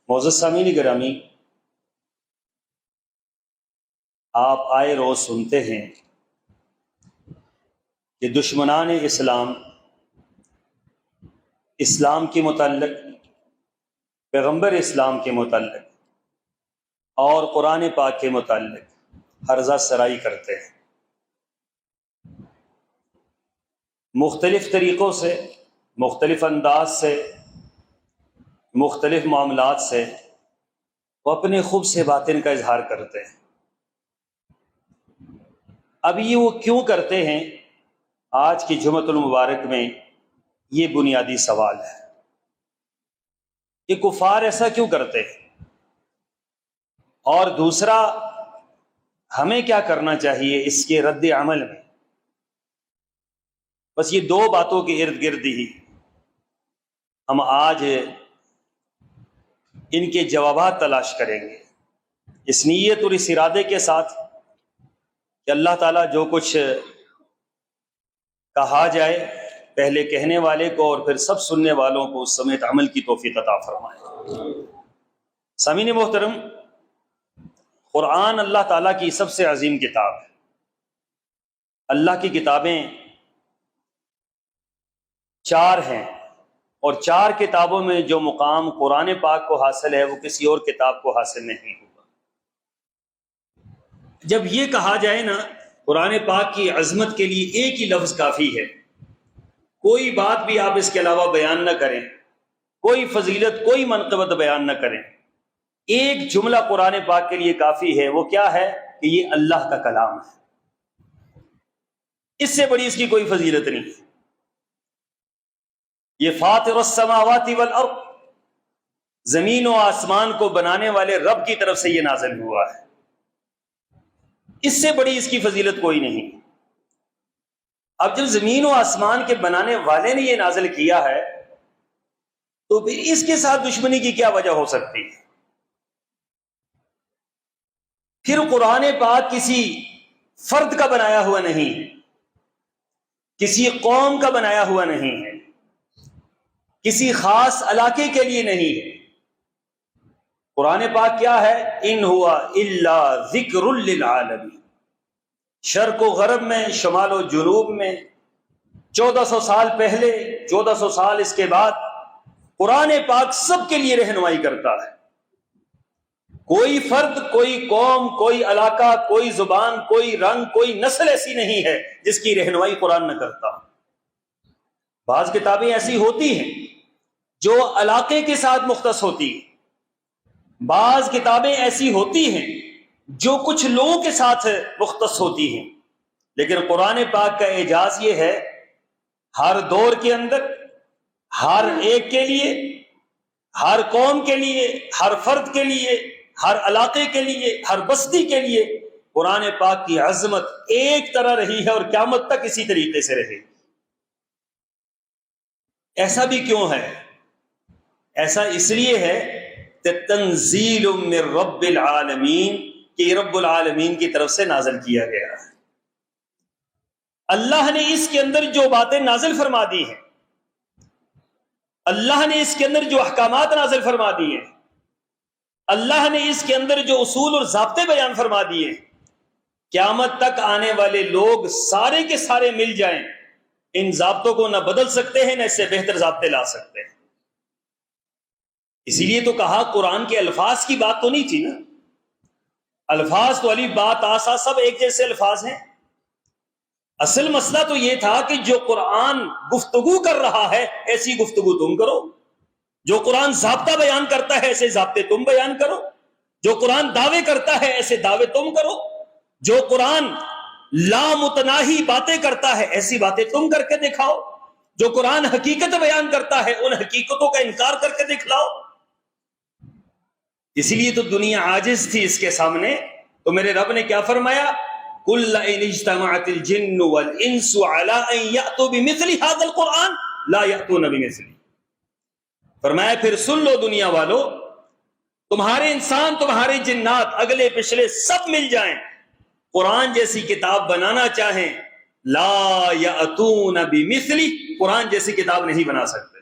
معزز سامعین گرامی، آپ آئے روز سنتے ہیں کہ دشمنان اسلام کے متعلق، پیغمبر اسلام کے متعلق اور قرآن پاک کے متعلق ہرزہ سرائی کرتے ہیں۔ مختلف طریقوں سے، مختلف انداز سے، مختلف معاملات سے وہ اپنے خوب سے باطن کا اظہار کرتے ہیں۔ اب یہ وہ کیوں کرتے ہیں؟ آج کی جمعۃ المبارک میں یہ بنیادی سوال ہے کہ کفار ایسا کیوں کرتے ہیں، اور دوسرا ہمیں کیا کرنا چاہیے اس کے رد عمل میں۔ بس یہ دو باتوں کے ارد گرد ہی ہم آج ان کے جوابات تلاش کریں گے، اس نیت اور اس ارادے کے ساتھ کہ اللہ تعالیٰ جو کچھ کہا جائے پہلے کہنے والے کو اور پھر سب سننے والوں کو اس سمیت عمل کی توفیق عطا فرمائے۔ سامعین محترم، قرآن اللہ تعالیٰ کی سب سے عظیم کتاب ہے۔ اللہ کی کتابیں 4 ہیں، اور 4 کتابوں میں جو مقام قرآن پاک کو حاصل ہے وہ کسی اور کتاب کو حاصل نہیں ہوگا۔ جب یہ کہا جائے نا قرآن پاک کی عظمت کے لیے ایک ہی لفظ کافی ہے، کوئی بات بھی آپ اس کے علاوہ بیان نہ کریں، کوئی فضیلت، کوئی منقبت بیان نہ کریں، ایک جملہ قرآن پاک کے لیے کافی ہے۔ وہ کیا ہے؟ کہ یہ اللہ کا کلام ہے، اس سے بڑی اس کی کوئی فضیلت نہیں۔ یہ فاطر السماوات والارض، زمین و آسمان کو بنانے والے رب کی طرف سے یہ نازل ہوا ہے، اس سے بڑی اس کی فضیلت کوئی نہیں۔ اب جب زمین و آسمان کے بنانے والے نے یہ نازل کیا ہے تو پھر اس کے ساتھ دشمنی کی کیا وجہ ہو سکتی ہے؟ پھر قرآن پاک کسی فرد کا بنایا ہوا نہیں ہے، کسی قوم کا بنایا ہوا نہیں ہے، کسی خاص علاقے کے لیے نہیں ہے۔ قرآن پاک کیا ہے؟ ان ہوا الا ذکر للعالمین، شرق و غرب میں، شمال و جنوب میں، 1400 سال پہلے، 1400 سال اس کے بعد، قرآن پاک سب کے لیے رہنمائی کرتا ہے۔ کوئی فرد، کوئی قوم، کوئی علاقہ، کوئی زبان، کوئی رنگ، کوئی نسل ایسی نہیں ہے جس کی رہنمائی قرآن نہ کرتا۔ بعض کتابیں ایسی ہوتی ہیں جو علاقے کے ساتھ مختص ہوتی ہیں، بعض کتابیں ایسی ہوتی ہیں جو کچھ لوگوں کے ساتھ مختص ہوتی ہیں، لیکن قرآن پاک کا اعجاز یہ ہے ہر دور کے اندر، ہر ایک کے لیے، ہر قوم کے لیے، ہر فرد کے لیے، ہر علاقے کے لیے، ہر بستی کے لیے قرآن پاک کی عظمت ایک طرح رہی ہے اور قیامت تک اسی طریقے سے رہے۔ ایسا بھی کیوں ہے؟ ایسا اس لیے ہے کہ تنزیل من رب العالمین، کہ رب العالمین کی طرف سے نازل کیا گیا ہے۔ اللہ نے اس کے اندر جو باتیں نازل فرما دی ہیں، اللہ نے اس کے اندر جو احکامات نازل فرما دی ہیں، اللہ نے اس کے اندر جو اصول اور ضابطے بیان فرما دیے، قیامت تک آنے والے لوگ سارے کے سارے مل جائیں، ان ضابطوں کو نہ بدل سکتے ہیں، نہ اس سے بہتر ضابطے لا سکتے ہیں۔ اسی لیے تو کہا قرآن کے الفاظ کی بات تو نہیں تھی نا، الفاظ تو الف با تا سا سب ایک جیسے الفاظ ہیں۔ اصل مسئلہ تو یہ تھا کہ جو قرآن گفتگو کر رہا ہے ایسی گفتگو تم کرو، جو قرآن ضابطہ بیان کرتا ہے ایسے ضابطے تم بیان کرو، جو قرآن دعوے کرتا ہے ایسے دعوے تم کرو، جو قرآن لامتناہی باتیں کرتا ہے ایسی باتیں تم کر کے دکھاؤ، جو قرآن حقیقت بیان کرتا ہے ان حقیقتوں کا انکار کر کے دکھلاؤ۔ اسی لیے تو دنیا عاجز تھی اس کے سامنے، تو میرے رب نے کیا فرمایا؟ قُلْ لَئِنِ اجْتَمَعَتِ الْجِنُّ وَالْإِنسُ عَلَىٰ أَن يَأْتُوا بِمِثْلِ هَٰذَا الْقُرْآنِ لَا يَأْتُونَ بِمِثْلِهِ۔ فرمایا پھر سن لو دنیا والو، تمہارے انسان، تمہارے جنات، اگلے پچھلے سب مل جائیں، قرآن جیسی کتاب بنانا چاہیں، لا یأتون بمثلی، قرآن جیسی کتاب نہیں بنا سکتے۔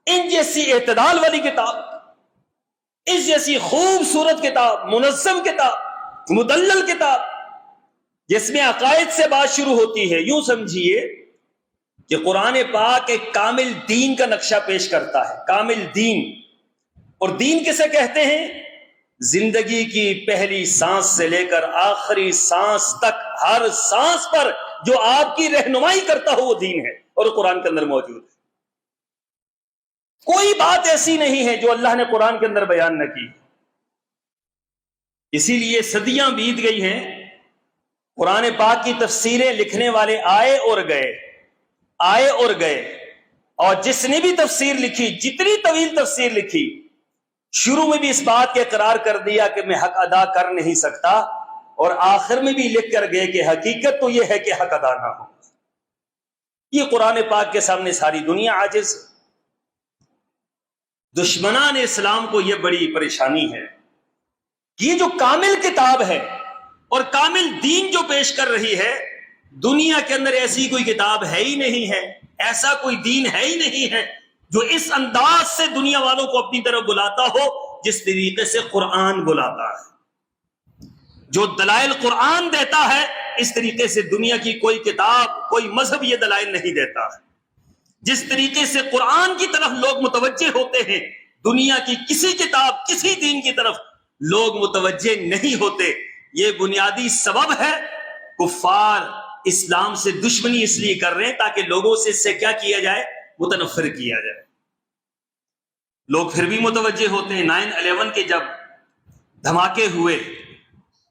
ان جیسی اعتدال والی کتاب، اس جیسی خوبصورت کتاب، منظم کتاب، مدلل کتاب، جس میں عقائد سے بات شروع ہوتی ہے. یوں سمجھیے کہ قرآن پاک ایک کامل دین کا نقشہ پیش کرتا ہے. کامل دین. اور دین کسے کہتے ہیں؟ زندگی کی پہلی سانس سے لے کر آخری سانس تک ہر سانس پر جو آپ کی رہنمائی کرتا ہو وہ دین ہے، اور قرآن کے اندر موجود ہے. کوئی بات ایسی نہیں ہے جو اللہ نے قرآن کے اندر بیان نہ کی. اسی لیے صدیاں بیت گئی ہیں، قرآن پاک کی تفسیریں لکھنے والے آئے اور گئے، اور جس نے بھی تفسیر لکھی، جتنی طویل تفسیر لکھی، شروع میں بھی اس بات کے اقرار کر دیا کہ میں حق ادا کر نہیں سکتا، اور آخر میں بھی لکھ کر گئے کہ حقیقت تو یہ ہے کہ حق ادا نہ ہو. یہ قرآن پاک کے سامنے ساری دنیا عاجز. دشمنان اسلام کو یہ بڑی پریشانی ہے. یہ جو کامل کتاب ہے اور کامل دین جو پیش کر رہی ہے، دنیا کے اندر ایسی کوئی کتاب ہے ہی نہیں ہے، ایسا کوئی دین ہے ہی نہیں ہے جو اس انداز سے دنیا والوں کو اپنی طرف بلاتا ہو جس طریقے سے قرآن بلاتا ہے. جو دلائل قرآن دیتا ہے اس طریقے سے دنیا کی کوئی کتاب، کوئی مذہب یہ دلائل نہیں دیتا ہے. جس طریقے سے قرآن کی طرف لوگ متوجہ ہوتے ہیں، دنیا کی کسی کتاب، کسی دین کی طرف لوگ متوجہ نہیں ہوتے. یہ بنیادی سبب ہے. کفار اسلام سے دشمنی اس لیے کر رہے ہیں تاکہ لوگوں سے اس سے کیا کیا جائے؟ متنفر کیا جائے. لوگ پھر بھی متوجہ ہوتے ہیں. 9/11 کے جب دھماکے ہوئے،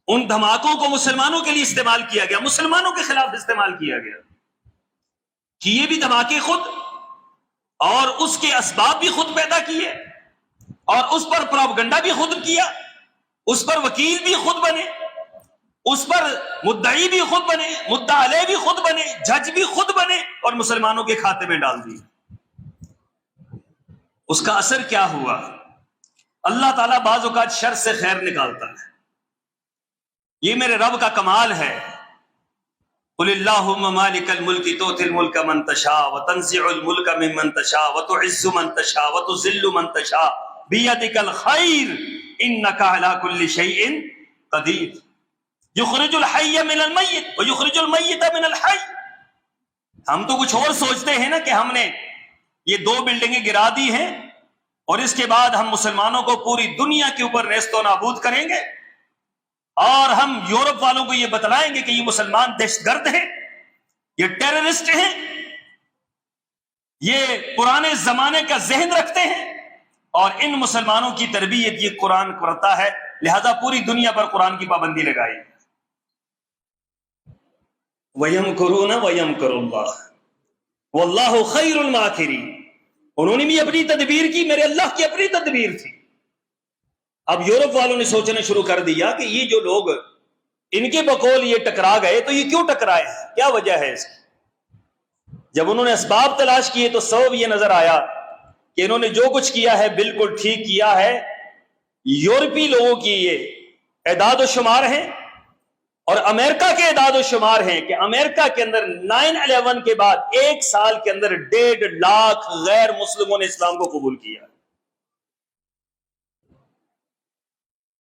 ان دھماکوں کو مسلمانوں کے لیے استعمال کیا گیا، مسلمانوں کے خلاف استعمال کیا گیا. کیے بھی دھماکے خود، اور اس کے اسباب بھی خود پیدا کیے، اور اس پر پروپیگنڈا بھی خود کیا، اس پر وکیل بھی خود بنے، اس پر مدعی بھی خود بنے، مدعا علیہ بھی خود بنے، جج بھی خود بنے، اور مسلمانوں کے کھاتے میں ڈال دی. اس کا اثر کیا ہوا؟ اللہ تعالیٰ بعض اوقات شر سے خیر نکالتا ہے. یہ میرے رب کا کمال ہے. قل اللہم مالک الملک تؤتی الملک من تشاء وتنزع الملک ممن تشاء وتعز من تشاء وتذل من تشاء بیدک الخیر انک علی کل شیء قدیر یخرج الحی من المیت ویخرج المیت من الحی. ہم تو کچھ اور سوچتے ہیں نا کہ ہم نے یہ 2 بلڈنگیں گرا دی ہیں اور اس کے بعد ہم مسلمانوں کو پوری دنیا کے اوپر نیست و نابود کریں گے، اور ہم یورپ والوں کو یہ بتلائیں گے کہ یہ مسلمان دہشت گرد ہیں، یہ ٹیررسٹ ہیں، یہ پرانے زمانے کا ذہن رکھتے ہیں، اور ان مسلمانوں کی تربیت یہ قرآن کرتا ہے. لہذا پوری دنیا پر قرآن کی پابندی لگائی. وَيَمْكُرُونَ وَيَمْكُرُ اللَّهُ وَاللَّهُ خَيْرُ الْمَاكِرِينَ. انہوں نے بھی اپنی تدبیر کی، میرے اللہ کی اپنی تدبیر تھی. اب یورپ والوں نے سوچنا شروع کر دیا کہ یہ جو لوگ ان کے بقول یہ ٹکرا گئے تو یہ کیوں ٹکرائے ہیں، کیا وجہ ہے اس کی. جب انہوں نے اسباب تلاش کیے تو سبب یہ نظر آیا کہ انہوں نے جو کچھ کیا ہے بالکل ٹھیک کیا ہے. یورپی لوگوں کی یہ اعداد و شمار ہیں اور امریکہ کے اعداد و شمار ہیں کہ امریکہ کے اندر 9/11 کے بعد 1 سال کے اندر 1.5 لاکھ غیر مسلموں نے اسلام کو قبول کیا.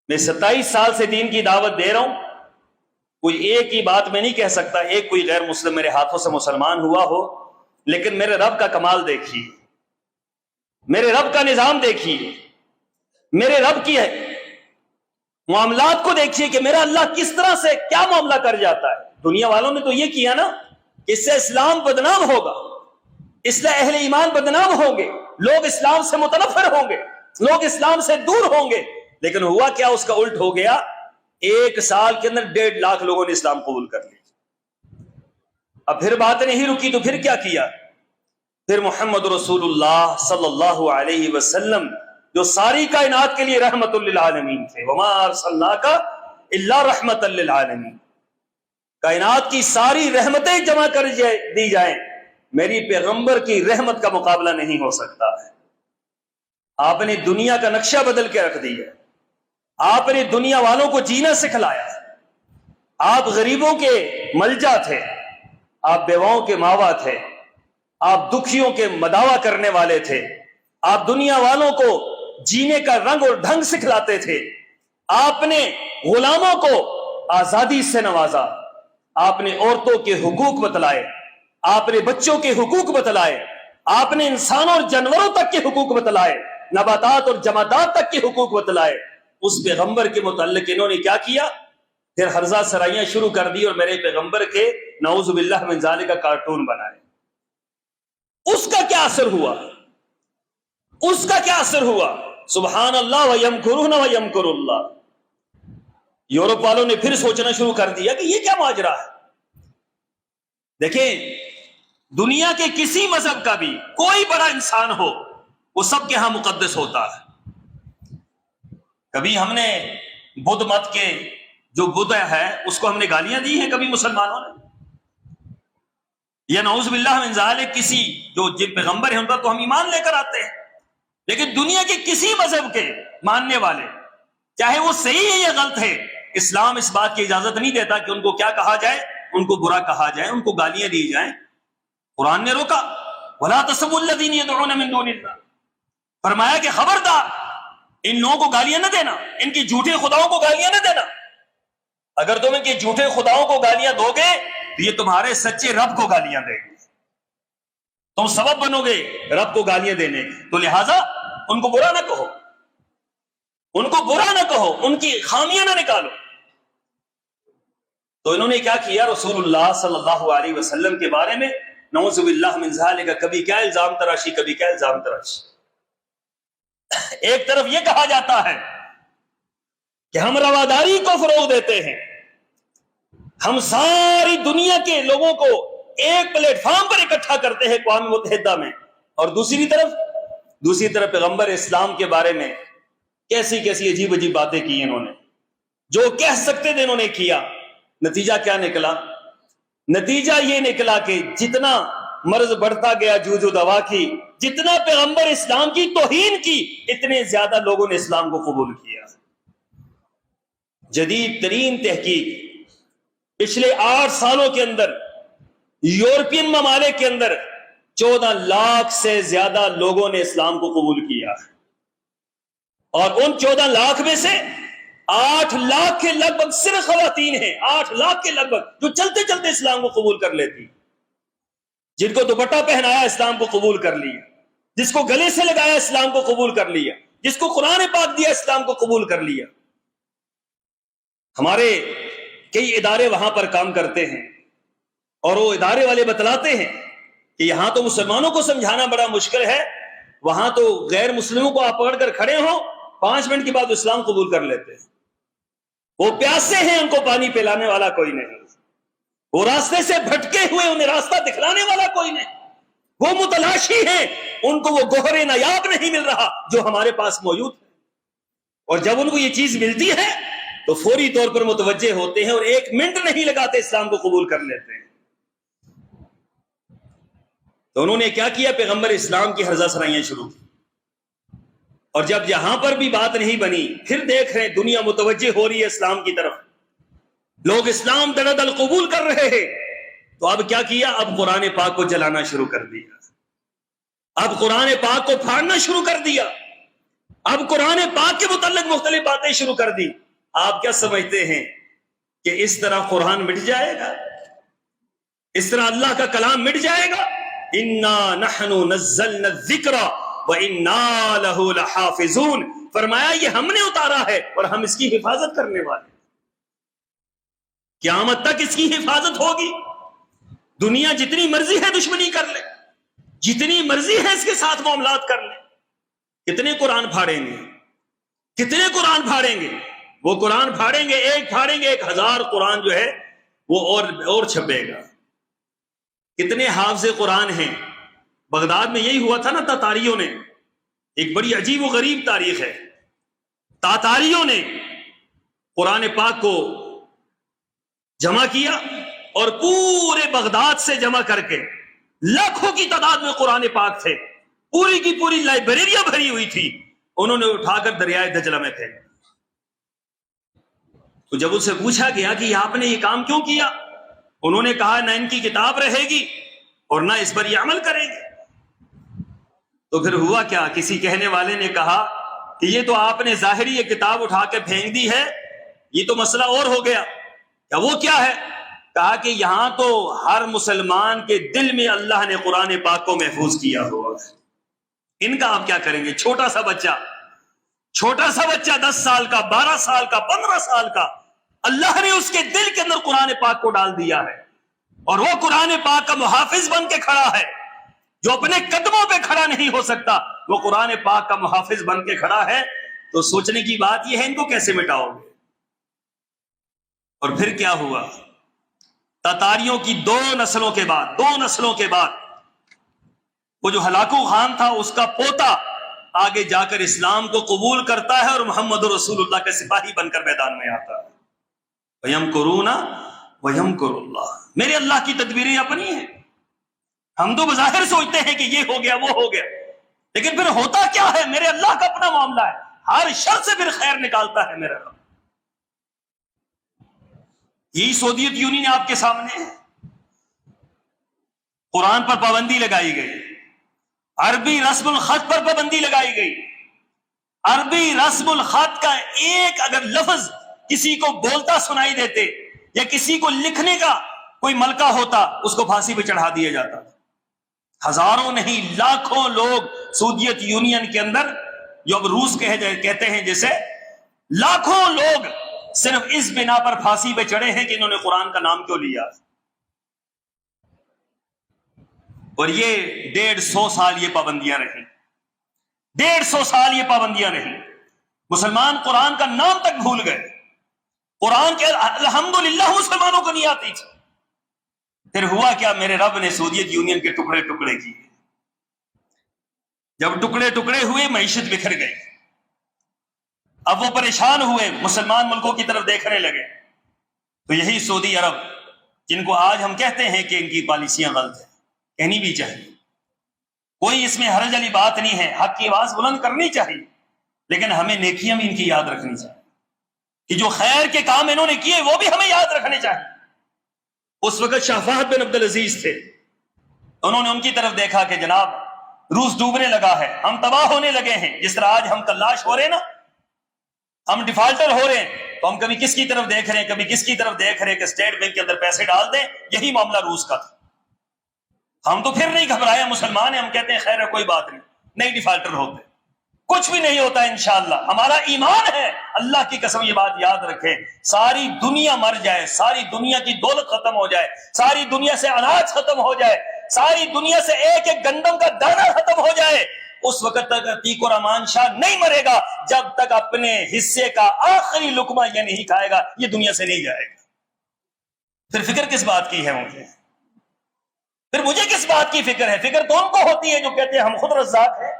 میں 27 سال سے دین کی دعوت دے رہا ہوں، کوئی ایک ہی بات میں نہیں کہہ سکتا ایک کوئی غیر مسلم میرے ہاتھوں سے مسلمان ہوا ہو، لیکن میرے رب کا کمال دیکھیے، میرے رب کا نظام دیکھیے، میرے رب کی ہے معاملات کو دیکھیے کہ میرا اللہ کس طرح سے کیا معاملہ کر جاتا ہے. دنیا والوں نے تو یہ کیا نا کہ اس سے اسلام بدنام ہوگا، اس سے اہل ایمان بدنام ہوں گے، لوگ اسلام سے متنفر ہوں گے، لوگ اسلام سے دور ہوں گے. لیکن ہوا کیا؟ اس کا الٹ ہو گیا. 1 سال کے اندر 1.5 لاکھ لوگوں نے اسلام قبول کر لیا. اب پھر بات نہیں رکی تو پھر کیا کیا؟ پھر محمد رسول اللہ صلی اللہ علیہ وسلم جو ساری کائنات کے لیے رحمت للعالمین تھے، وما ارسلناک الا رحمت للعالمین، کائنات کی ساری رحمتیں جمع کر دی جائیں، میری پیغمبر کی رحمت کا مقابلہ نہیں ہو سکتا ہے. آپ نے دنیا کا نقشہ بدل کے رکھ دیا، آپ نے دنیا والوں کو جینا سکھلایا. آپ غریبوں کے ملجا تھے، آپ بیواؤں کے ماوا تھے، آپ دکھیوں کے مداوا کرنے والے تھے، آپ دنیا والوں کو جینے کا رنگ اور ڈھنگ سکھلاتے تھے، آپ نے غلاموں کو آزادی سے نوازا، آپ نے عورتوں کے حقوق بتلائے، آپ نے بچوں کے حقوق بتلائے، آپ نے انسانوں اور جانوروں تک کے حقوق بتلائے، نباتات اور جمادات تک کے حقوق بتلائے۔ اس پیغمبر کے متعلق انہوں نے کیا کیا؟ پھر ہرزہ سرائیاں شروع کر دی اور میرے پیغمبر کے نعوذ باللہ من ذالک کا کارٹون بنائے۔ اس کا کیا اثر ہوا؟ اس کا کیا اثر ہوا؟ سبحان اللہ وَيَمْكُرُونَ وَيَمْكُرُ اللَّهُ۔ یورپ والوں نے پھر سوچنا شروع کر دیا کہ یہ کیا ماجرا ہے۔ دیکھیں، دنیا کے کسی مذہب کا بھی کوئی بڑا انسان ہو، وہ سب کے ہاں مقدس ہوتا ہے۔ کبھی ہم نے بدھ مت کے جو بدھ ہے اس کو ہم نے گالیاں دی ہیں کبھی مسلمانوں نے؟ یا نعوذ باللہ من ذالک کسی جو جن پیغمبر ہیں ان پر تو ہم ایمان لے کر آتے ہیں، لیکن دنیا کے کسی مذہب کے ماننے والے، چاہے وہ صحیح ہے یا غلط ہے، اسلام اس بات کی اجازت نہیں دیتا کہ ان کو کیا کہا جائے، ان کو برا کہا جائے، ان کو گالیاں دی جائیں۔ قرآن نے روکا، وَلَا تَسُبُّوا الَّذِينَ يَدْعُونَ مِن دُونِ اللَّهِ، فرمایا کہ خبردار ان لوگوں کو گالیاں نہ دینا، ان کی جھوٹے خداؤں کو گالیاں نہ دینا۔ اگر تم ان کے جھوٹے خداؤں کو گالیاں دو گے تو یہ تمہارے سچے رب کو گالیاں دیں گے، تم سبب بنو گے رب کو گالیاں دینے، تو لہٰذا ان کو برا نہ کہو، ان کو برا نہ کہو، ان کی خامیاں نہ نکالو۔ تو انہوں نے کیا کیا؟ رسول اللہ صلی اللہ علیہ وسلم کے بارے میں نعوذ باللہ من ذالک کبھی کیا الزام تراشی، کبھی کیا الزام تراشی۔ ایک طرف یہ کہا جاتا ہے کہ ہم رواداری کو فروغ دیتے ہیں، ہم ساری دنیا کے لوگوں کو ایک پلیٹ فارم پر اکٹھا کرتے ہیں اقوام متحدہ میں، اور دوسری طرف پیغمبر اسلام کے بارے میں کیسی کیسی عجیب عجیب باتیں کی انہوں نے، جو کہہ سکتے تھے انہوں نے کیا۔ نتیجہ کیا نکلا؟ نتیجہ یہ نکلا کہ جتنا مرض بڑھتا گیا جوجھ و دوا کی، جتنا پیغمبر اسلام کی توہین کی، اتنے زیادہ لوگوں نے اسلام کو قبول کیا۔ جدید ترین تحقیق پچھلے 8 سالوں کے اندر یورپین ممالک کے اندر 14 لاکھ سے زیادہ لوگوں نے اسلام کو قبول کیا، اور ان 14 لاکھ میں سے 8 لاکھ کے لگ بھگ صرف خواتین ہیں، 8 لاکھ کے لگ بھگ، جو چلتے چلتے اسلام کو قبول کر لیتی، جن کو دوپٹہ پہنایا اسلام کو قبول کر لیا، جس کو گلے سے لگایا اسلام کو قبول کر لیا، جس کو قرآن پاک دیا اسلام کو قبول کر لیا۔ ہمارے کئی ادارے وہاں پر کام کرتے ہیں، اور وہ ادارے والے بتلاتے ہیں کہ یہاں تو مسلمانوں کو سمجھانا بڑا مشکل ہے، وہاں تو غیر مسلموں کو آپ پکڑ کر کھڑے ہوں 5 منٹ کے بعد اسلام قبول کر لیتے ہیں۔ وہ پیاسے ہیں، ان کو پانی پلانے والا کوئی نہیں، وہ راستے سے بھٹکے ہوئے، انہیں راستہ دکھلانے والا کوئی نہیں، وہ متلاشی ہیں، ان کو وہ گوہر نایاب نہیں مل رہا جو ہمارے پاس موجود ہے، اور جب ان کو یہ چیز ملتی ہے تو فوری طور پر متوجہ ہوتے ہیں اور 1 منٹ نہیں لگاتے اسلام کو قبول کر لیتے ہیں۔ تو انہوں نے کیا کیا؟ پیغمبر اسلام کی ہرزہ سرائیاں شروع کی، اور جب یہاں پر بھی بات نہیں بنی، پھر دیکھ رہے ہیں دنیا متوجہ ہو رہی ہے اسلام کی طرف، لوگ اسلام دردل قبول کر رہے ہیں، تو اب کیا کیا؟ اب قرآن پاک کو جلانا شروع کر دیا، اب قرآن پاک کو پھاڑنا شروع کر دیا، اب قرآن پاک کے متعلق مختلف باتیں شروع کر دی۔ آپ کیا سمجھتے ہیں کہ اس طرح قرآن مٹ جائے گا؟ اس طرح اللہ کا کلام مٹ جائے گا؟ انا نحن نزلنا الذکر وانا لہ لحافظون، فرمایا یہ ہم نے اتارا ہے اور ہم اس کی حفاظت کرنے والے ہیں، قیامت تک اس کی حفاظت ہوگی۔ دنیا جتنی مرضی ہے دشمنی کر لے، جتنی مرضی ہے اس کے ساتھ معاملات کر لے، کتنے قرآن پھاڑیں گے، کتنے قرآن پھاڑیں گے؟ وہ قرآن پھاڑیں گے، ایک پھاڑیں گے، 1000 قرآن جو ہے وہ اور چھپے گا۔ کتنے حافظ قرآن ہیں؟ بغداد میں یہی ہوا تھا نا، تاتاریوں نے، ایک بڑی عجیب و غریب تاریخ ہے، تاتاریوں نے قرآن پاک کو جمع کیا اور پورے بغداد سے جمع کر کے لاکھوں کی تعداد میں قرآن پاک تھے، پوری کی پوری لائبریریاں بھری ہوئی تھی، انہوں نے اٹھا کر دریائے دجلہ میں پھینک۔ تو جب ان سے پوچھا گیا کہ آپ نے یہ کام کیوں کیا، انہوں نے کہا نہ ان کی کتاب رہے گی اور نہ اس پر یہ عمل کریں گے۔ تو پھر ہوا کیا؟ کسی کہنے والے نے کہا کہ یہ تو آپ نے ظاہری یہ کتاب اٹھا کے پھینک دی ہے، یہ تو مسئلہ اور ہو گیا۔ کیا وہ کیا ہے؟ کہا کہ یہاں تو ہر مسلمان کے دل میں اللہ نے قرآن پاک کو محفوظ کیا ہوا ہے، ان کا آپ کیا کریں گے؟ چھوٹا سا بچہ 10 سال کا، 12 سال کا، 15 سال کا، اللہ نے اس کے دل کے اندر قرآن پاک کو ڈال دیا ہے، اور وہ قرآن پاک کا محافظ بن کے کھڑا ہے۔ جو اپنے قدموں پہ کھڑا نہیں ہو سکتا وہ قرآن پاک کا محافظ بن کے کھڑا ہے۔ تو سوچنے کی بات یہ ہے ان کو کیسے مٹاؤ گے؟ اور پھر کیا ہوا؟ تاتاریوں کی 2 نسلوں کے بعد وہ جو ہلاکو خان تھا اس کا پوتا آگے جا کر اسلام کو قبول کرتا ہے اور محمد رسول اللہ کے سپاہی بن کر میدان میں آتا ہے۔ وَيَمْكُرُونَ وَيَمْكُرُ اللَّهُ، میرے اللہ کی تدبیریں اپنی ہیں۔ ہم تو بظاہر سوچتے ہیں کہ یہ ہو گیا وہ ہو گیا، لیکن پھر ہوتا کیا ہے؟ میرے اللہ کا اپنا معاملہ ہے، ہر شر سے پھر خیر نکالتا ہے میرا رب۔ یہی سوویت یونین آپ کے سامنے ہے، قرآن پر پابندی لگائی گئی، عربی رسم الخط پر پابندی لگائی گئی۔ عربی رسم الخط کا ایک اگر لفظ کسی کو بولتا سنائی دیتے یا کسی کو لکھنے کا کوئی ملکہ ہوتا اس کو پھانسی پہ چڑھا دیا جاتا۔ ہزاروں نہیں لاکھوں لوگ سوویت یونین کے اندر، جو اب روس کہتے ہیں جیسے، لاکھوں لوگ صرف اس بنا پر پھانسی پہ چڑھے ہیں کہ انہوں نے قرآن کا نام کیوں لیا۔ اور یہ 150 سال یہ پابندیاں رہیں، 150 سال یہ پابندیاں رہیں۔ مسلمان قرآن کا نام تک بھول گئے، قرآن کے الحمدللہ مسلمانوں کو نہیں آتی تھی۔ پھر ہوا کیا؟ میرے رب نے سوویت یونین کے ٹکڑے ٹکڑے کیے۔ جب ٹکڑے ٹکڑے ہوئے معیشت بکھر گئی، اب وہ پریشان ہوئے، مسلمان ملکوں کی طرف دیکھنے لگے۔ تو یہی سعودی عرب جن کو آج ہم کہتے ہیں کہ ان کی پالیسیاں غلط ہیں، کہنی بھی چاہیے، کوئی اس میں حرج والی بات نہیں ہے، حق کی آواز بلند کرنی چاہیے، لیکن ہمیں نیکیاں بھی ان کی یاد رکھنی چاہیے کہ جو خیر کے کام انہوں نے کیے وہ بھی ہمیں یاد رکھنے چاہیے۔ اس وقت شاہ فہد بن عبد العزیز تھے، انہوں نے ان کی طرف دیکھا کہ جناب روس ڈوبنے لگا ہے، ہم تباہ ہونے لگے ہیں، جس طرح آج ہم کلاش ہو رہے ہیں نا، ہم ڈیفالٹر ہو رہے ہیں، تو ہم کبھی کس کی طرف دیکھ رہے ہیں، کبھی کس کی طرف دیکھ رہے ہیں کہ اسٹیٹ بینک کے اندر پیسے ڈال دیں۔ یہی معاملہ روس کا تھا۔ ہم تو پھر نہیں گھبرائے، مسلمان ہیں، ہم کہتے ہیں خیر ہے کوئی بات نہیں ڈیفالٹر ہوتے، کچھ بھی نہیں ہوتا انشاءاللہ، ہمارا ایمان ہے۔ اللہ کی قسم یہ بات یاد رکھیں، ساری دنیا مر جائے، ساری دنیا کی دولت ختم ہو جائے، ساری دنیا سے اناج ختم ہو جائے، ساری دنیا سے ایک ایک گندم کا دانہ ختم ہو جائے، اس وقت تک عتیق الرحمان شاہ نہیں مرے گا جب تک اپنے حصے کا آخری لقمہ یہ نہیں کھائے گا، یہ دنیا سے نہیں جائے گا۔ پھر فکر کس بات کی ہے مجھے؟ پھر مجھے کس بات کی فکر ہے؟ فکر تو ان کو ہوتی ہے جو کہتے ہیں ہم خود رزاق ہیں،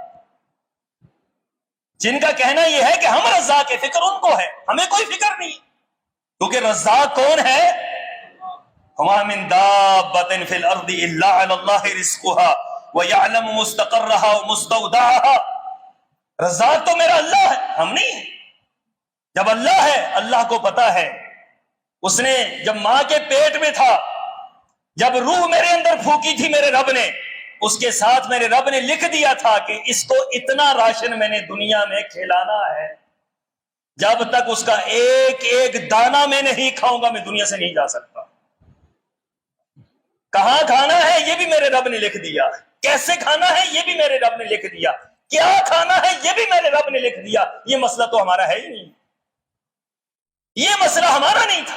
جن کا کہنا یہ ہے کہ ہم رزاق ہیں، فکر ان کو ہے، ہمیں کوئی فکر نہیں، کیونکہ رزاق کون ہے؟ وَمَا مِن دَابَّةٍ فِي الْأَرْضِ إِلَّا عَلَى اللَّهِ رِزْقُهَا وَيَعْلَمُ مُسْتَقَرَّهَا وَمُسْتَوْدَعَهَا۔ رزاق تو میرا اللہ ہے، ہم نہیں ہیں۔ جب اللہ ہے، اللہ کو پتا ہے، اس نے جب ماں کے پیٹ میں تھا، جب روح میرے اندر پھونکی تھی میرے رب نے، اس کے ساتھ میرے رب نے لکھ دیا تھا کہ اس کو اتنا راشن میں نے دنیا میں کھلانا ہے، جب تک اس کا ایک ایک دانہ میں نہیں کھاؤں گا میں دنیا سے نہیں جا سکتا۔ کہاں کھانا ہے یہ بھی میرے رب نے لکھ دیا، کیسے کھانا ہے یہ بھی میرے رب نے لکھ دیا، کیا کھانا ہے یہ بھی میرے رب نے لکھ دیا۔ یہ مسئلہ تو ہمارا ہے ہی نہیں، یہ مسئلہ ہمارا نہیں تھا،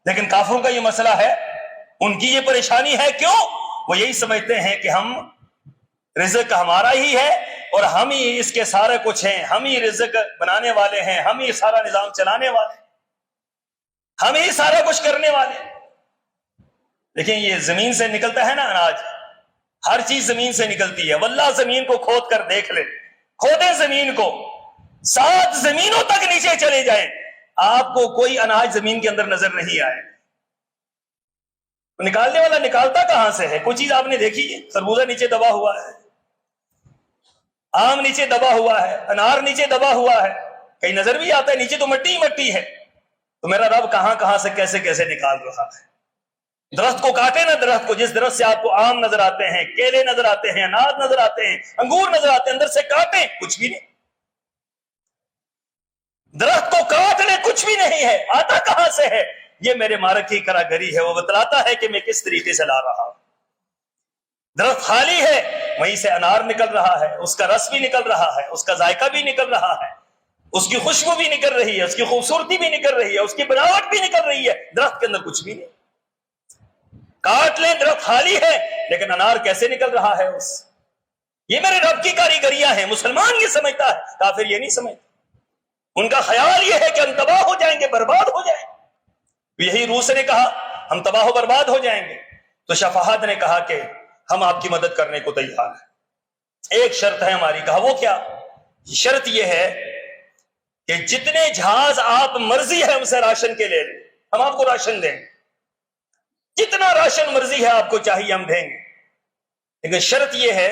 لیکن کافروں کا یہ مسئلہ ہے، ان کی یہ پریشانی ہے۔ کیوں؟ وہ یہی سمجھتے ہیں کہ ہم رزق ہمارا ہی ہے اور ہم ہی اس کے سارے کچھ ہیں، ہم ہی رزق بنانے والے ہیں، ہم ہی سارا نظام چلانے والے، ہم ہی سارا کچھ کرنے والے۔ لیکن یہ زمین سے نکلتا ہے نا اناج، ہر چیز زمین سے نکلتی ہے، واللہ زمین کو کھود کر دیکھ لے، کھودیں زمین کو، 7 زمینوں تک نیچے چلے جائیں، آپ کو کوئی اناج زمین کے اندر نظر نہیں آئے۔ نکالنے والا نکالتا کہاں سے ہے؟ کوئی چیز آپ نے دیکھی ہے؟ خربوزہ نیچے دبا ہوا ہے، آم نیچے دبا ہوا ہے، انار نیچے دبا ہوا ہے، کہیں نظر بھی آتا ہے نیچے تو مٹی ہی مٹی ہے۔ تو میرا رب کہاں کہاں سے کیسے کیسے نکال رہا ہے۔ درخت کو کاٹے نا، درخت کو، جس درخت سے آپ کو آم نظر آتے ہیں، کیلے نظر آتے ہیں، انار نظر آتے ہیں، انگور نظر آتے ہیں، اندر سے کاٹیں کچھ بھی نہیں۔ درخت کو کاٹ لیں کچھ بھی نہیں ہے، آتا کہاں سے ہے؟ یہ میرے مالک کی کراگری ہے، وہ بتلاتا ہے کہ میں کس طریقے سے لا رہا ہوں۔ درخت خالی ہے، وہیں سے انار نکل رہا ہے، اس کا رس بھی نکل رہا ہے، اس کا ذائقہ بھی نکل رہا ہے، اس کی خوشبو بھی نکل رہی ہے، اس کی خوبصورتی بھی نکل رہی ہے، اس کی بناوٹ بھی نکل رہی ہے، درخت کے اندر کچھ بھی نہیں۔ کاٹ لیں، درخت خالی ہے، لیکن انار کیسے نکل رہا ہے اس۔ یہ میرے رب کی کاریگریاں ہیں۔ مسلمان یہ سمجھتا ہے، کافر یہ نہیں سمجھتا۔ ان کا خیال یہ ہے کہ ہم تباہ ہو جائیں گے، برباد ہو جائیں گے۔ یہی روس نے کہا ہم تباہ و برباد ہو جائیں گے، تو شفاعت نے کہا کہ ہم آپ کی مدد کرنے کو تیار ہیں، ایک شرط ہے ہماری۔ کہا وہ کیا؟ شرط یہ ہے کہ جتنے جہاز آپ مرضی ہے ہم سے راشن کے لے لیں، ہم آپ کو راشن دیں گے، جتنا راشن مرضی ہے آپ کو چاہیے ہم دیں گے، لیکن شرط یہ ہے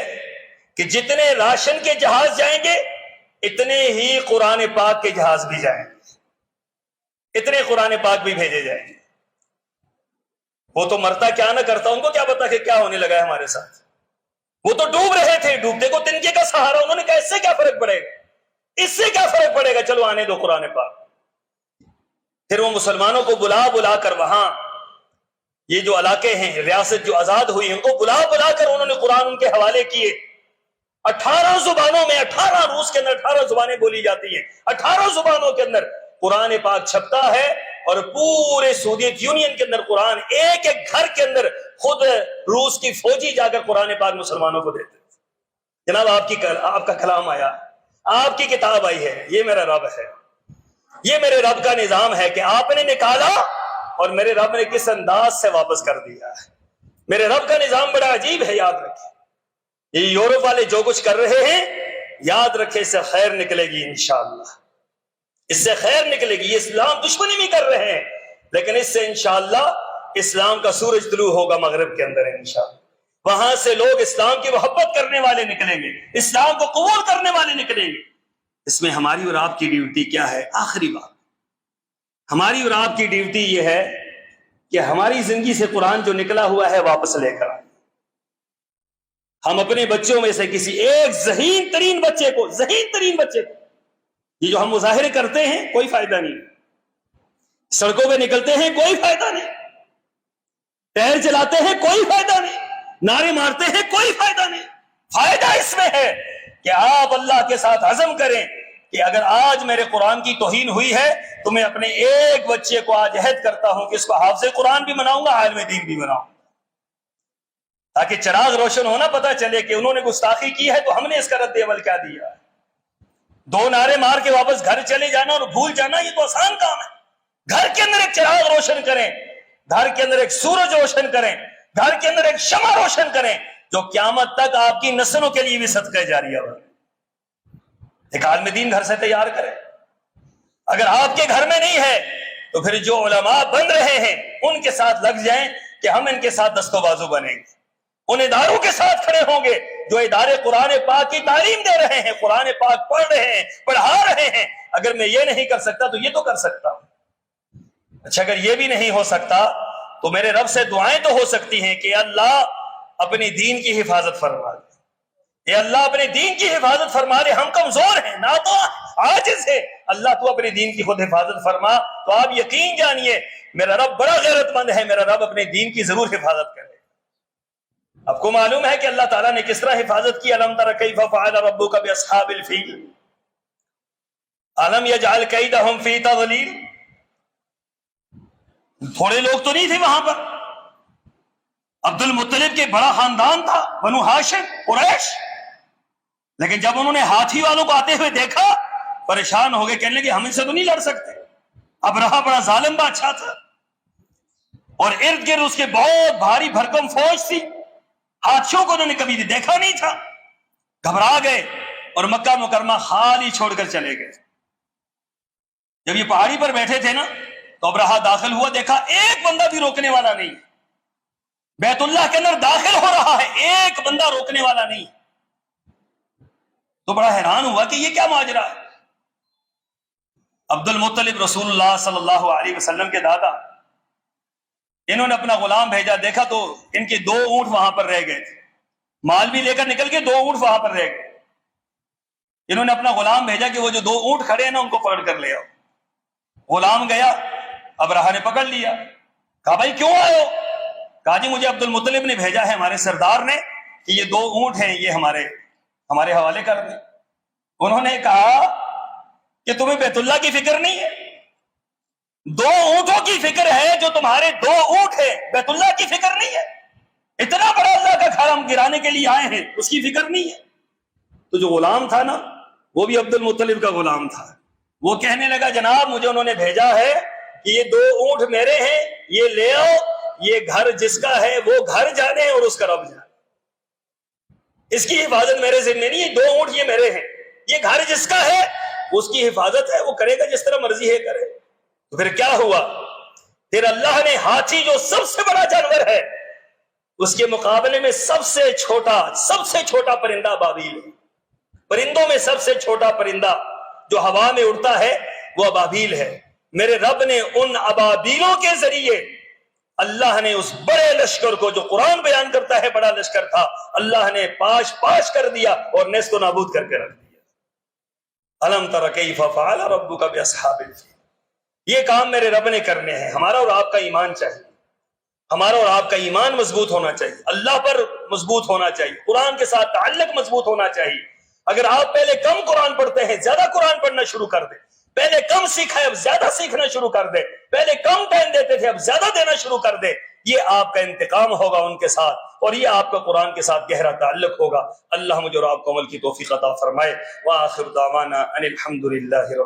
کہ جتنے راشن کے جہاز جائیں گے اتنے ہی قرآن پاک کے جہاز بھی جائیں گے، اتنے قرآن پاک بھی بھیجے جائیں گے۔ وہ تو مرتا کیا نہ کرتا، ان کو کیا پتا کہ کیا ہونے لگا ہے ہمارے ساتھ۔ وہ تو ڈوب رہے تھے، ڈوبتے کو تنکے کا سہارا، انہوں نے کہا اس سے کیا فرق پڑے گا، اس سے کیا فرق پڑے گا، چلو آنے دو قرآن پاک۔ پھر وہ مسلمانوں کو بلا بلا کر، وہاں یہ جو علاقے ہیں، ریاست جو آزاد ہوئی ہیں، ان کو بلا بلا کر انہوں نے قرآن ان کے حوالے کیے۔ 18 زبانوں میں، 18 روس کے اندر 18 زبانیں بولی جاتی ہیں، 18 زبانوں کے اندر قرآن پاک چھپتا ہے، اور پورے سوویت یونین کے اندر قرآن ایک ایک گھر کے اندر خود روس کی فوجی جا کر قرآن پاک مسلمانوں کو دیتے۔ جناب آپ کا کلام آیا، آپ کی کتاب آئی ہے، یہ میرا رب ہے، یہ میرے رب کا نظام ہے کہ آپ نے نکالا اور میرے رب نے کس انداز سے واپس کر دیا ہے۔ میرے رب کا نظام بڑا عجیب ہے، یاد رکھیں۔ یہ یورپ والے جو کچھ کر رہے ہیں، یاد رکھیں اس سے خیر نکلے گی انشاءاللہ، اس سے خیر نکلے گی۔ یہ اسلام دشمنی بھی کر رہے ہیں، لیکن اس سے انشاءاللہ اسلام کا سورج طلوع ہوگا مغرب کے اندر انشاءاللہ۔ وہاں سے لوگ اسلام کی محبت کرنے والے نکلیں گے، اسلام کو قبول کرنے والے نکلیں گے۔ اس میں ہماری اور آپ کی ڈیوٹی کیا ہے؟ آخری بات، ہماری اور آپ کی ڈیوٹی یہ ہے کہ ہماری زندگی سے قرآن جو نکلا ہوا ہے واپس لے کر آئیں۔ ہم اپنے بچوں میں سے کسی ایک ذہین ترین بچے کو، یہ جو ہم مظاہرے کرتے ہیں کوئی فائدہ نہیں، سڑکوں پہ نکلتے ہیں کوئی فائدہ نہیں، ٹائر چلاتے ہیں کوئی فائدہ نہیں، نعرے مارتے ہیں کوئی فائدہ نہیں۔ فائدہ اس میں ہے کہ آپ اللہ کے ساتھ عزم کریں کہ اگر آج میرے قرآن کی توہین ہوئی ہے تو میں اپنے ایک بچے کو آج عہد کرتا ہوں کہ اس کو حافظ قرآن بھی بناؤں گا، عالم دین بھی بناؤں گا، تاکہ چراغ روشن ہونا پتہ چلے کہ انہوں نے گستاخی کی ہے تو ہم نے اس کا رد عمل کیا دیا ہے۔ دو نعرے مار کے واپس گھر چلے جانا اور بھول جانا یہ تو آسان کام ہے۔ گھر کے اندر ایک چراغ روشن کریں، گھر کے اندر ایک سورج روشن کریں، گھر کے اندر ایک شمع روشن کریں جو قیامت تک آپ کی نسلوں کے لیے بھی صدقہ جاریہ ہو۔ ایک عالم دین گھر سے تیار کریں۔ اگر آپ کے گھر میں نہیں ہے تو پھر جو علماء بن رہے ہیں ان کے ساتھ لگ جائیں کہ ہم ان کے ساتھ دست و بازو بنیں گے، ان اداروں کے ساتھ کھڑے ہوں گے جو ادارے قرآن پاک کی تعلیم دے رہے ہیں، قرآن پاک پڑھ رہے ہیں، پڑھا رہے ہیں۔ اگر میں یہ نہیں کر سکتا تو یہ تو کر سکتا ہوں۔ اچھا اگر یہ بھی نہیں ہو سکتا تو میرے رب سے دعائیں تو ہو سکتی ہیں کہ اللہ اپنی دین کی حفاظت فرما دے، اے اللہ اپنے دین کی حفاظت فرما دے، ہم کمزور ہیں، نہ تو عاجز ہے، اللہ تو اپنے دین کی خود حفاظت فرما۔ تو آپ یقین جانیے میرا رب بڑا غیرت مند ہے، میرا رب اپنے دین کی ضرور حفاظت کرے۔ آپ کو معلوم ہے کہ اللہ تعالیٰ نے کس طرح حفاظت کی؟ الم تر کیف فعل ربک باصحاب الفیل الم یجعل کیدہم فی تضلیل۔ تھوڑے لوگ تو نہیں تھے وہاں پر، عبد المطلب کے بڑا خاندان تھا، بنو ہاشم قریش، لیکن جب انہوں نے ہاتھی والوں کو آتے ہوئے دیکھا پریشان ہو گئے، کہنے لگے ہم ان سے تو نہیں لڑ سکتے۔ ابرہہ بڑا ظالم بادشاہ تھا اور ارد گرد اس کے بہت بھاری بھرکم فوج تھی، ہاتھیوں کو انہوں نے کبھی دیکھا نہیں تھا، گھبرا گئے اور مکہ مکرمہ خالی چھوڑ کر چلے گئے۔ جب یہ پہاڑی پر بیٹھے تھے نا تو ابرہہ داخل ہوا، دیکھا ایک بندہ بھی روکنے والا نہیں، بیت اللہ کے اندر داخل ہو رہا ہے، ایک بندہ روکنے والا نہیں، تو بڑا حیران ہوا کہ یہ کیا ماجرا ہے۔ عبد المطلب رسول اللہ صلی اللہ علیہ وسلم کے دادا، انہوں نے اپنا غلام بھیجا، دیکھا تو ان کے 2 اونٹ وہاں پر رہ گئے تھے، مال بھی لے کر نکل کے 2 اونٹ وہاں پر رہ گئے۔ انہوں نے اپنا غلام بھیجا کہ وہ جو 2 اونٹ کھڑے ہیں نا ان کو پکڑ کر لے آؤ۔ غلام گیا، ابرہہ نے پکڑ لیا، کہا بھائی کیوں آئے ہو؟ کہا جی مجھے عبد المطلب نے بھیجا ہے ہمارے سردار نے کہ یہ 2 اونٹ ہیں، یہ ہمارے حوالے کر دیں۔ انہوں نے کہا کہ تمہیں بیت اللہ کی فکر نہیں ہے؟ 2 اونٹوں کی فکر ہے جو تمہارے 2 اونٹ ہیں، بیت اللہ کی فکر نہیں ہے؟ اتنا بڑا اللہ کا گھر ہم گرانے کے لیے آئے ہیں، اس کی فکر نہیں ہے؟ تو جو غلام تھا نا وہ بھی عبد المطلب کا غلام تھا، وہ کہنے لگا جناب مجھے انہوں نے بھیجا ہے کہ یہ 2 اونٹ میرے ہیں، یہ لے آؤ، یہ گھر جس کا ہے وہ گھر جانے اور اس کا رب جانے، اس کی حفاظت میرے ذمہ نہیں ہے، 2 اونٹ یہ میرے ہیں، یہ گھر جس کا ہے اس کی حفاظت ہے، وہ کرے گا جس طرح مرضی ہے کرے۔ تو پھر کیا ہوا؟ پھر اللہ نے ہاتھی جو سب سے بڑا جانور ہے اس کے مقابلے میں سب سے چھوٹا پرندہ ابابیل ہے، پرندوں میں سب سے چھوٹا پرندہ جو ہوا میں اڑتا ہے وہ ابابیل ہے۔ میرے رب نے ان ابابیلوں کے ذریعے اللہ نے اس بڑے لشکر کو جو قرآن بیان کرتا ہے بڑا لشکر تھا، اللہ نے پاش کر دیا اور نیست و نابود کر کے رکھ دیا۔ الم تر کیف فعل ربک باصحاب الفیل، یہ کام میرے رب نے کرنے ہیں۔ ہمارا اور آپ کا ایمان چاہیے، ہمارا اور آپ کا ایمان مضبوط ہونا چاہیے، اللہ پر مضبوط ہونا چاہیے، قرآن کے ساتھ تعلق مضبوط ہونا چاہیے۔ اگر آپ پہلے کم قرآن پڑھتے ہیں زیادہ قرآن پڑھنا شروع کر دیں، پہلے کم سیکھا ہے اب زیادہ سیکھنا شروع کر دیں، پہلے کم ٹائم دیتے تھے اب زیادہ دینا شروع کر دیں، یہ آپ کا انتقام ہوگا ان کے ساتھ، اور یہ آپ کا قرآن کے ساتھ گہرا تعلق ہوگا۔ اللہ مجھے اور آپ کو عمل کی توفیق عطا فرمائے۔ وآخر دعوانا ان الحمد للہ رب